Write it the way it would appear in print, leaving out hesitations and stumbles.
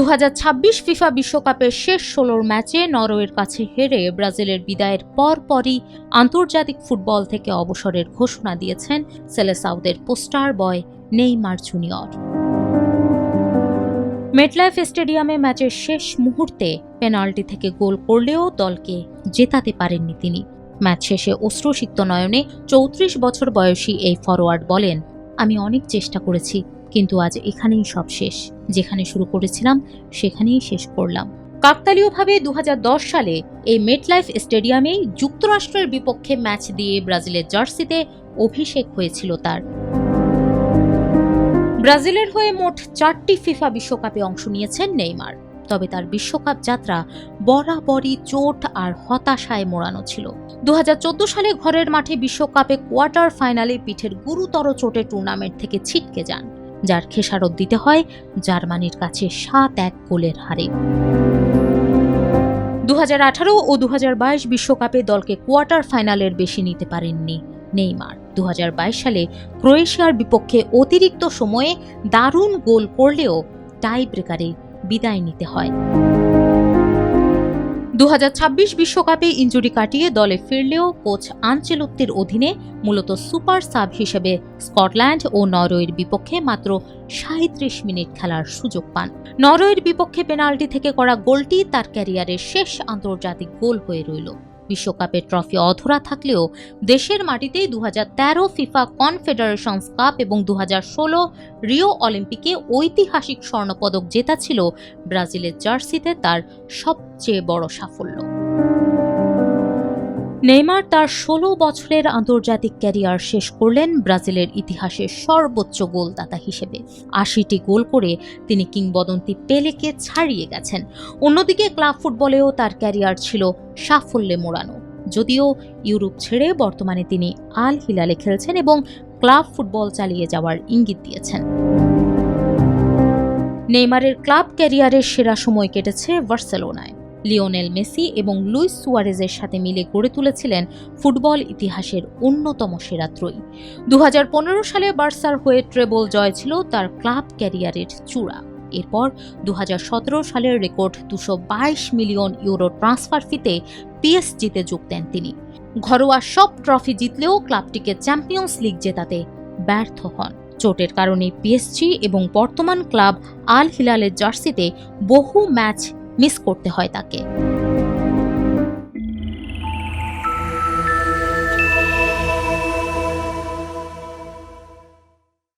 2026 FIFA বিশ্বকাপের শেষ 16 ম্যাচে নরওয়ের কাছে হেরে ব্রাজিলের বিদায়ের পরপরই আন্তর্জাতিক ফুটবল থেকে অবসরের ঘোষণা দিয়েছেন সেলেসাউদের poster boy Neymar junior. MetLife স্টেডিয়ামে ম্যাচের শেষ মুহূর্তে পেনাল্টি থেকে গোল করলেও দলকে জেতাতে পারেননি তিনি। ম্যাচ শেষে অশ্রুসিক্ত নয়নে 34 বছর বয়সী এই ফরোয়ার্ড বলেন, আমি অনেক চেষ্টা করেছি, কিন্তু আজ এখানেই সব শেষ। যেখানে শুরু করেছিলাম সেখানেই শেষ করলাম। কাকতালীয়ভাবে 2010 সালে এই মেটলাইফ স্টেডিয়ামেই যুক্তরাষ্ট্রের বিপক্ষে ম্যাচ দিয়ে ব্রাজিলের জার্সিতে অভিষেক হয়েছিল তার। ব্রাজিলের হয়ে মোট 4টি ফিফা বিশ্বকাপে অংশ নিয়েছেন নেইমার। তবে তার বিশ্বকাপ যাত্রা বরাবরই চোট আর হতাশায় মোড়ানো ছিল। 2014 সালে ঘরের মাঠে বিশ্বকাপে কোয়ার্টার ফাইনালে পিঠের গুরুতর চোটে টুর্নামেন্ট থেকে ছিটকে যান, যার খেসারত দিতে হয় জার্মানির কাছে 7-1 গোলের হারে। 2018 ও 2022 বিশ্বকাপে দলকে কোয়ার্টার ফাইনালের বেশি নিতে পারেননি নেইমার। 2022 সালে ক্রোয়েশিয়ার বিপক্ষে অতিরিক্ত সময়ে দারুণ গোল করলেও টাই ব্রেকারে বিদায় নিতে হয়। 2026 বিশ্বকাপে ইনজুরি কাটিয়ে দলে ফিরলেও কোচ আনচেলত্তির অধীনে মূলত সুপার সাব হিসেবে স্কটল্যান্ড ও নরওয়ের বিপক্ষে মাত্র 37 মিনিট খেলার সুযোগ পান। নরওয়ের বিপক্ষে পেনাল্টি থেকে করা গোলটি তার ক্যারিয়ারের শেষ আন্তর্জাতিক গোল হয়ে রইল। বিশ্বকাপের ট্রফি অধরা থাকলেও দেশের মাটিতে 2013 ফিফা কনফেডারেশনস কাপ এবং 2016 রিও অলিম্পিকে ঐতিহাসিক স্বর্ণপদক জেতা ছিল ব্রাজিলের জার্সিতে তার সবচেয়ে বড় সাফল্য। নেইমার তার 16 বছরের আন্তর্জাতিক ক্যারিয়ার শেষ করলেন ব্রাজিলের ইতিহাসের সর্বোচ্চ গোলদাতা হিসেবে। 80টি গোল করে তিনি কিংবদন্তি পেলেকে ছাড়িয়ে গেছেন। অন্যদিকে ক্লাব ফুটবলেও তার ক্যারিয়ার ছিল সাফল্যে মোড়ানো। যদিও ইউরোপ ছেড়ে বর্তমানে তিনি আল হিলালে খেলছেন এবং ক্লাব ফুটবল চালিয়ে যাওয়ার ইঙ্গিত দিয়েছেন। নেইমারের ক্লাব ক্যারিয়ারের সেরা সময় কেটেছে বার্সেলোনায়। লিওনেল মেসি এবং লুইস সুয়ারেজের সাথে মিলে গড়ে তুলেছিলেন ফুটবল ইতিহাসের অন্যতম সেরা ত্রয়ী। 2015 সালে বার্সার হয়ে ট্রেবল জয় ছিল তার ক্লাব ক্যারিয়ারের চূড়া। এরপর 2017 সালের রেকর্ড 222 মিলিয়ন ইউরো ট্রান্সফার ফিতে পিএসজিতে যোগ দেন তিনি। ঘরোয়া সব ট্রফি জিতলেও ক্লাবটিকে চ্যাম্পিয়ন্স লিগ জেতাতে ব্যর্থ হন। চোটের কারণে পিএসজি এবং বর্তমান ক্লাব আল হিলালের জার্সিতে বহু ম্যাচ মিস করতে হয় তাকে।